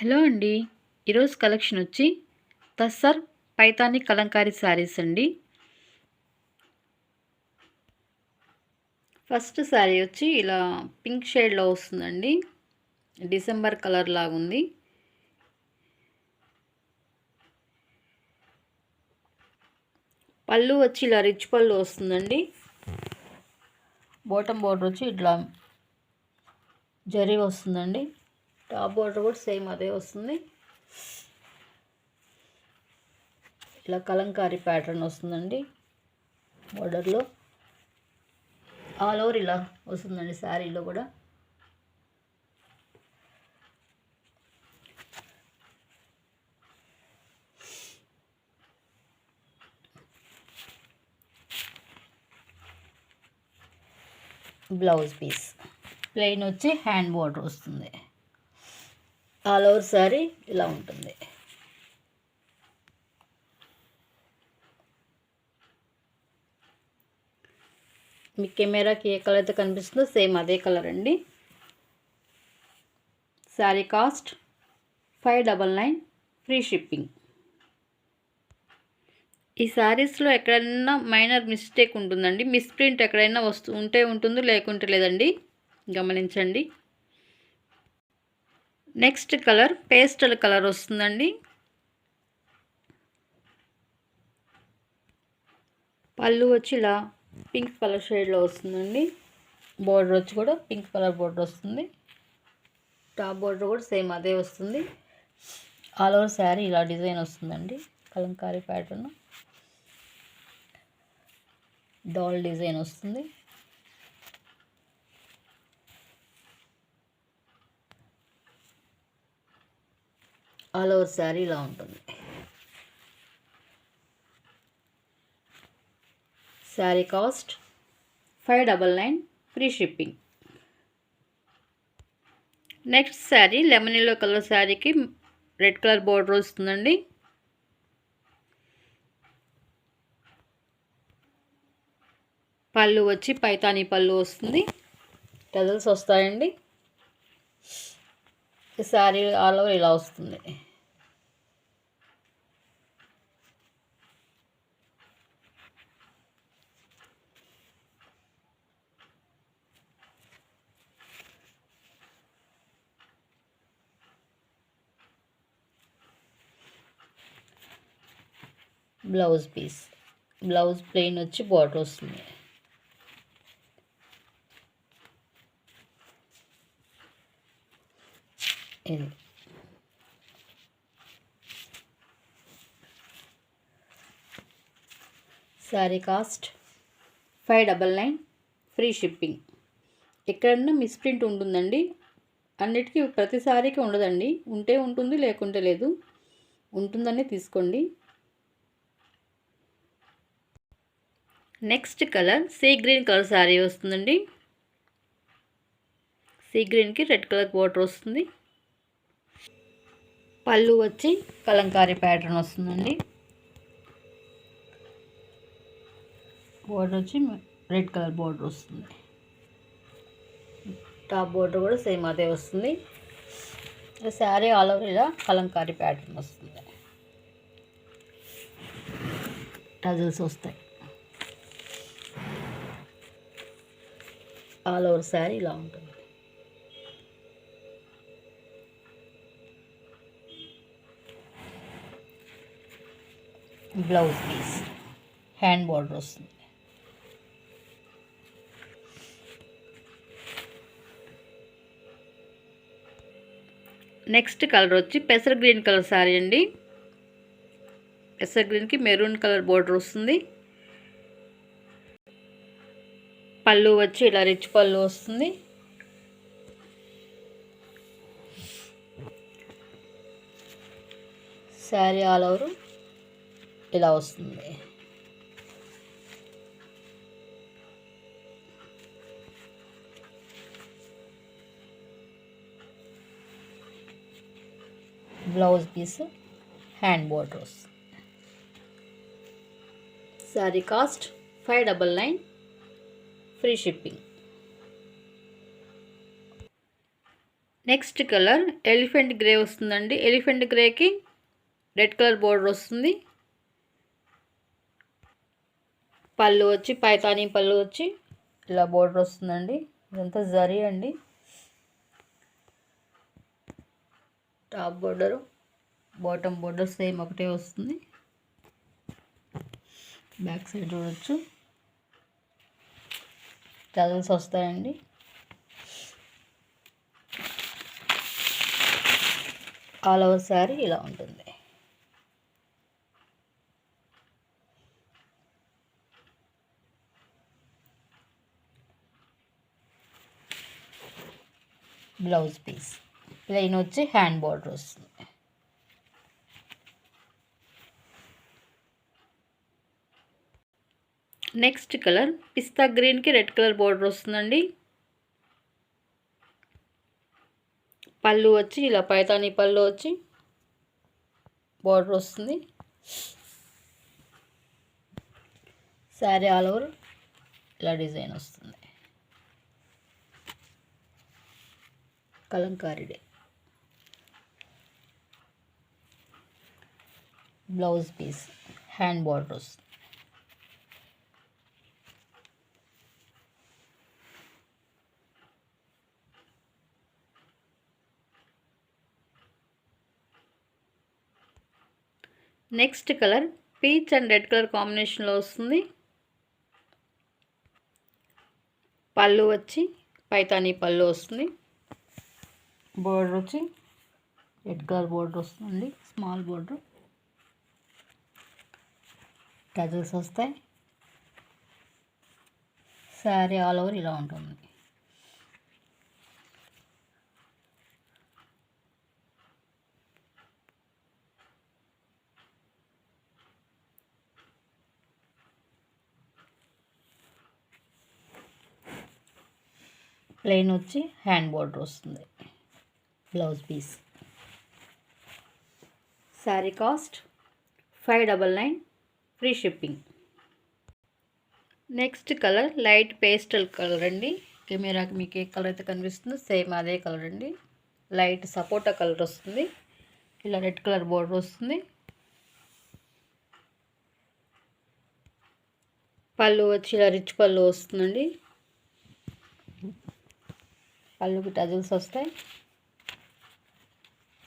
Hello అండి. ఈరోజు collection వచ్చి టస్సర్ పైతాని కలంకారీ శారీస్ అండి. ఫస్ట్ శారీ వచ్చి ఇలా పింక్ షేడ్లో వస్తుందండి. డిసెంబర్ కలర్ లాగుంది. పళ్ళు వచ్చి ఇలా రిచ్ పళ్ళు వస్తుందండి. బాటమ్ బోర్డర్ వచ్చి ఇట్లా జరీ వస్తుందండి. టాప్ బోర్డర్ కూడా సేమ్ అదే వస్తుంది. ఇలా కలంకారీ ప్యాటర్న్ వస్తుందండి. బోర్డర్లో ఆల్ ఓవర్ ఇలా వస్తుందండి. శారీలో కూడా బ్లౌజ్ పీస్ ప్లెయిన్ వచ్చి హ్యాండ్ బోర్డర్ వస్తుంది. ఆల్ ఓవర్ శారీ ఇలా ఉంటుంది. మీ కెమెరాకి ఏ కలర్ అయితే కనిపిస్తుందో సేమ్ అదే కలర్ అండి. Sari cost 599 free shipping. ఈ శారీస్లో ఎక్కడైనా మైనర్ మిస్టేక్ ఉంటుందండి. మిస్ప్రింట్ ఎక్కడైనా ఉంటుంది, లేకుంటే లేదండి, గమనించండి. నెక్స్ట్ కలర్ పేస్టల్ కలర్ వస్తుందండి. పళ్ళు వచ్చి ఇలా పింక్ కలర్ షేడ్లో వస్తుందండి. బోర్డర్ వచ్చి కూడా పింక్ కలర్ బోర్డర్ వస్తుంది. టాప్ బోర్డర్ కూడా సేమ్ అదే వస్తుంది. ఆల్ ఓవర్ శారీ ఇలా డిజైన్ వస్తుందండి. కలంకారీ ప్యాటర్న్ డాల్ డిజైన్ వస్తుంది. ఆల్ ఓవర్ శారీ ఇలా ఉంటుంది. Sari cost 599 free shipping. Next sari lemon yellow colour శారీకి రెడ్ కలర్ బోర్డర్ వస్తుందండి. పళ్ళు వచ్చి పైతానీ పళ్ళు వస్తుంది. టజల్స్ వస్తాయండి. ఈ శారీ ఆల్ ఓవర్ ఇలా వస్తుంది. బ్లౌజ్ పీస్ బ్లౌజ్ ప్లెయిన్ వచ్చి బార్డర్ వస్తుంది. ఇది శారీ కాస్ట్ 599 ఫ్రీ షిప్పింగ్. ఎక్కడన్నా మిస్ప్రింట్ ఉంటుందండి. అన్నిటికీ ప్రతి శారీకి ఉండదండి. ఉంటే ఉంటుంది, లేకుంటే లేదు. ఉంటుందని తీసుకోండి. Next colour sea green colour sari వస్తుందండి. సీ గ్రీన్కి రెడ్ కలర్ బోర్డర్ వస్తుంది. పళ్ళు వచ్చి కలంకారీ ప్యాటర్న్ వస్తుందండి. బోర్డర్ వచ్చి రెడ్ కలర్ బోర్డర్ వస్తుంది. టాప్ బోర్డర్ కూడా సేమ్ అదే వస్తుంది. శారీ ఆల్ ఓవర్ ఇలా కలంకారీ ప్యాటర్న్ వస్తుంది. టజల్స్ వస్తాయి. ఆల్ ఓవర్ శారీ ఇలా ఉంటుంది. బ్లౌజ్ పీస్ హ్యాండ్ బోర్డర్ వస్తుంది. నెక్స్ట్ కలర్ వచ్చి పెసర్ గ్రీన్ కలర్ శారీ అండి. పెసర్ గ్రీన్కి మెరూన్ కలర్ బోర్డర్ వస్తుంది. పళ్ళు వచ్చి ఇలా రిచ్ పళ్ళు వస్తుంది. శారీ ఆల్ ఓవర్ ఇలా వస్తుంది. బ్లౌజ్ పీస్ హ్యాండ్ బోర్డర్ వస్తుంది. Sari cost 599 free shipping. Next colour elephant grey వస్తుందండి. ఎలిఫెంట్ గ్రేకి రెడ్ కలర్ బోర్డర్ వస్తుంది. పళ్ళు వచ్చి పైతానీ పళ్ళు వచ్చి ఇలా బోర్డర్ వస్తుందండి. ఇదంతా జరీ అండి. Top border bottom border same ఒకటే వస్తుంది. బ్యాక్ సైడ్ చూడొచ్చు టజల్స్ వస్తాయండి. ఆల్ ఓవర్ శారీ ఇలా ఉంటుంది. బ్లౌజ్ పీస్ ప్లెయిన్ వచ్చి హ్యాండ్ బార్డర్ వస్తుంది. నెక్స్ట్ కలర్ పిస్తా గ్రీన్కి రెడ్ కలర్ బార్డర్ వస్తుందండి. పళ్ళు వచ్చి ఇలా పైతానీ పళ్ళు వచ్చి బార్డర్ వస్తుంది. శారీ ఆల్ ఓవర్ ఇలా డిజైన్ వస్తుంది. Kalamkari blouse piece hand border వస్తుంది. Next colour peach and red colour కాంబినేషన్లో వస్తుంది. పళ్ళు వచ్చి పైతానీ పళ్ళు వస్తుంది. బోర్డర్ వచ్చి రెడ్ కలర్ బోర్డర్ వస్తుంది. స్మాల్ బోర్డర్ టజల్స్ వస్తాయి. శారీ ఆల్ ఓవర్ ఇలా ఉంటుంది. ప్లెయిన్ వచ్చి హ్యాండ్ బార్డర్ వస్తుంది. Blouse piece. Sari cost 599 free shipping. Next colour light pastel colour అండి. కెమెరాకి మీకు ఏ కలర్ అయితే కనిపిస్తుందో సేమ్ అదే కలర్ అండి. లైట్ సపోటా కలర్ వస్తుంది. ఇలా రెడ్ కలర్ బోర్డర్ వస్తుంది. పళ్ళు వచ్చి ఇలా రిచ్ పళ్ళు వస్తుందండి. పళ్ళుకి టజల్స్ వస్తాయి.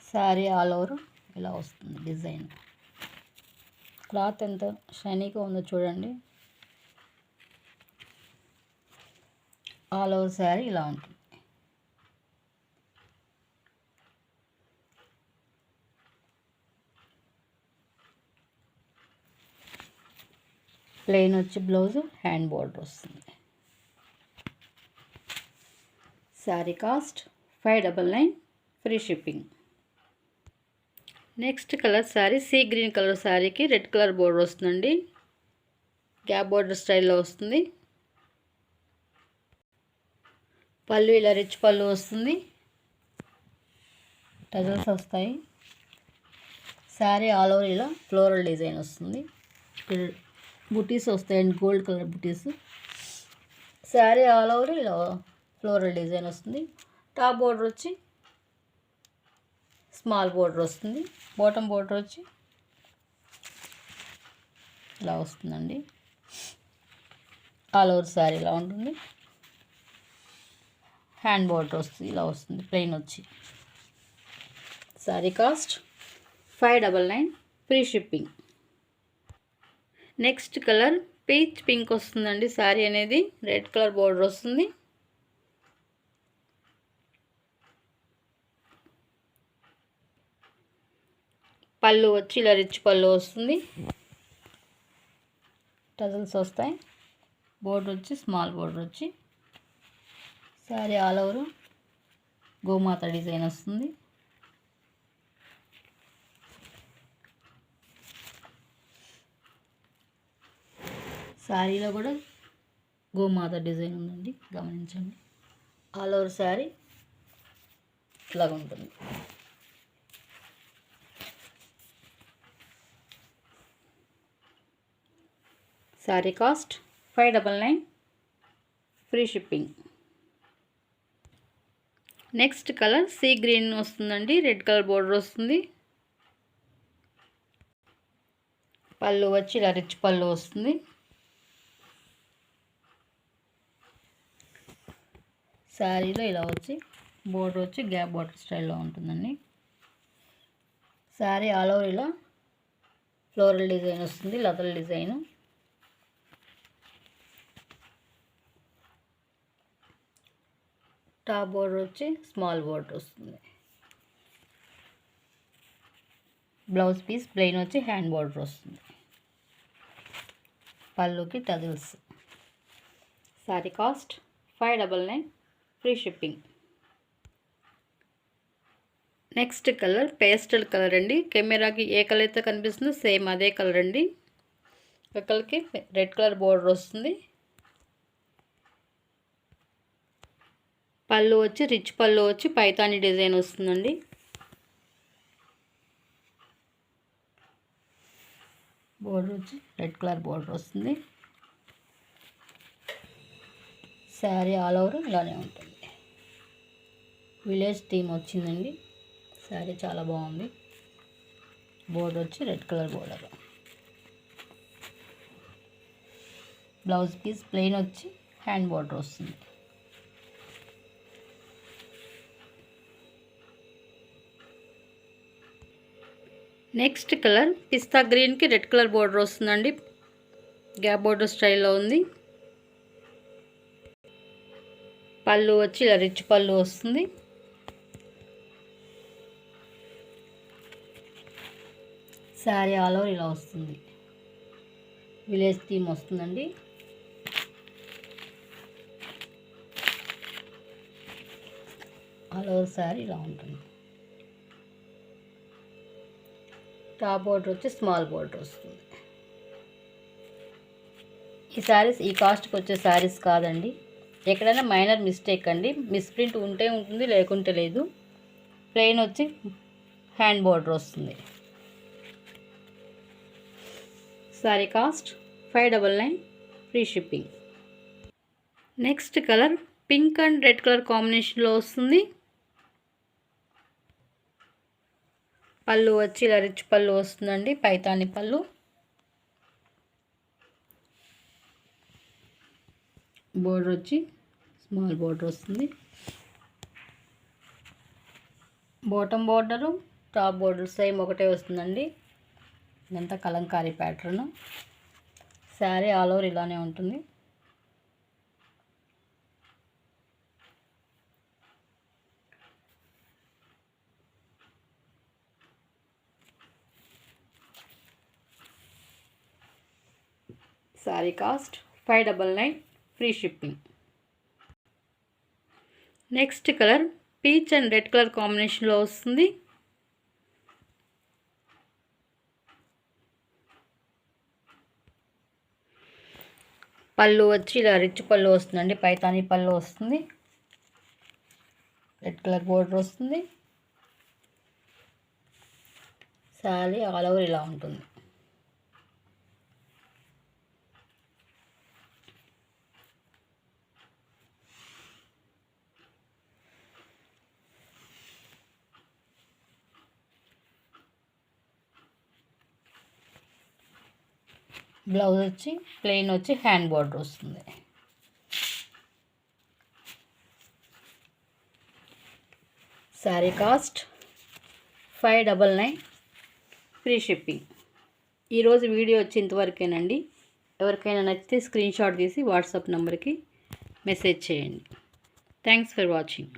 శారీ ఆల్ ఓవర్ ఇలా వస్తుంది డిజైన్. క్లాత్ ఎంత షైనీగా ఉందో చూడండి. ఆల్ ఓవర్ శారీ ఇలా ఉంటుంది. ప్లెయిన్ వచ్చి బ్లౌజ్ హ్యాండ్ బార్డర్ వస్తుంది. Sari cost 599 free shipping. Next colour sari sea green colour శారీకి రెడ్ కలర్ బోర్డర్ వస్తుందండి. గ్యాప్ బోర్డర్ స్టైల్లో వస్తుంది. పళ్ళు ఇలా రిచ్ పళ్ళు వస్తుంది. టజల్స్ వస్తాయి. శారీ ఆల్ ఓవర్ ఇలా ఫ్లోరల్ డిజైన్ వస్తుంది. బుటీస్ వస్తాయండి, గోల్డ్ కలర్ బుటీస్. శారీ ఆల్ ఓవర్ ఇలా ఫ్లోరల్ డిజైన్ వస్తుంది. టాప్ బోర్డర్ వచ్చి స్మాల్ బోర్డర్ వస్తుంది. బాటమ్ బోర్డర్ వచ్చి ఇలా వస్తుందండి. ఆల్ ఓవర్ శారీ ఇలా ఉంటుంది. హ్యాండ్ బోర్డర్ వస్తుంది ఇలా వస్తుంది. ప్లెయిన్ వచ్చి sari cost 599 free shipping. Next colour peach pink వస్తుందండి. శారీ అనేది రెడ్ కలర్ బోర్డర్ వస్తుంది. పళ్ళు వచ్చి ఇలా రిచ్ పళ్ళు వస్తుంది. టజల్స్ వస్తాయి. బోర్డర్ వచ్చి స్మాల్ బోర్డర్ వచ్చి శారీ ఆల్ ఓవర్ గోమాత డిజైన్ వస్తుంది. శారీలో కూడా గోమాత డిజైన్ ఉందండి, గమనించండి. ఆల్ ఓవర్ శారీ ఇలాగ ఉంటుంది. Sari cost 599 free shipping. Next colour sea green వస్తుందండి, రెడ్ కలర్ బోర్డర్ వస్తుంది. పళ్ళు వచ్చి ఇలా రిచ్ పళ్ళు వస్తుంది. శారీలో ఇలా వచ్చి బోర్డర్ వచ్చి గ్యాప్ బార్డర్ స్టైల్లో ఉంటుందండి. శారీ ఆల్ ఓవర్ ఇలా ఫ్లోరల్ డిజైన్ వస్తుంది, లతల డిజైన్. టాప్ బోర్డర్ వచ్చి స్మాల్ బోర్డర్ వస్తుంది. బ్లౌజ్ పీస్ ప్లెయిన్ వచ్చి హ్యాండ్ బోర్డర్ వస్తుంది. పళ్ళుకి tassels. Sari cost 599, free shipping. Next colour pastel colour అండి. కెమెరాకి ఏ కలర్ అయితే కనిపిస్తుందో సేమ్ అదే కలర్ అండి. ఒకరికి రెడ్ కలర్ బోర్డర్ వస్తుంది. పళ్ళు వచ్చి రిచ్ పళ్ళు వచ్చి పైతాని డిజైన్ వస్తుందండి. బోర్డర్ వచ్చి రెడ్ కలర్ బోర్డర్ వస్తుంది. శారీ ఆల్ ఓవర్ ఇలానే ఉంటుంది. విలేజ్ థీమ్ వచ్చిందండి. శారీ చాలా బాగుంది. బోర్డర్ వచ్చి red colour border. Blouse piece plain వచ్చి హ్యాండ్ బోర్డర్ వస్తుంది. నెక్స్ట్ కలర్ పిస్తా గ్రీన్కి రెడ్ కలర్ బోర్డర్ వస్తుందండి. గ్యాప్ బోర్డర్ స్టైల్లో ఉంది. పళ్ళు వచ్చి ఇలా రిచ్ పళ్ళు వస్తుంది. శారీ ఆల్ ఓవర్ ఇలా వస్తుంది. విలేజ్ థీమ్ వస్తుందండి. ఆల్ ఓవర్ శారీ ఇలా ఉంటుంది. టాప్ బోర్డర్ వచ్చి స్మాల్ బోర్డర్ వస్తుంది. ఈ శారీస్ ఈ కాస్ట్కి వచ్చే శారీస్ కాదండి. ఎక్కడైనా మైనర్ మిస్టేక్ అండి. మిస్ప్రింట్ ఉంటే ఉంటుంది, లేకుంటే లేదు. ప్లెయిన్ వచ్చి హ్యాండ్ బోర్డర్ వస్తుంది. Sari cost 599, free shipping. Next colour pink and red colour కాంబినేషన్లో వస్తుంది. పళ్ళు వచ్చి ఇలా రిచ్ పళ్ళు వస్తుందండి, పైతాని పళ్ళు. బోర్డర్ వచ్చి స్మాల్ బోర్డర్ వస్తుంది. Bottom border top border same ఒకటే వస్తుందండి. ఇదంతా Kalamkari pattern. Sari all over ఇలానే ఉంటుంది. Sari cost 599, free shipping. Next colour peach and red colour కాంబినేషన్లో వస్తుంది. పళ్ళు వచ్చి ఇలా రిచ్ పళ్ళు వస్తుందండి, పైతాని పళ్ళు వస్తుంది. రెడ్ కలర్ బోర్డర్ వస్తుంది. శారీ ఆల్ ఓవర్ ఇలా ఉంటుంది. బ్లౌజ్ వచ్చి ప్లెయిన్ వచ్చి హ్యాండ్ బోర్డర్ వస్తుంది. Sari cost 599, free shipping. ఈరోజు వీడియో వచ్చి ఇంతవరకేనండి. ఎవరికైనా నచ్చితే స్క్రీన్ షాట్ తీసి వాట్సాప్ నెంబర్కి మెసేజ్ చేయండి. Thanks for watching.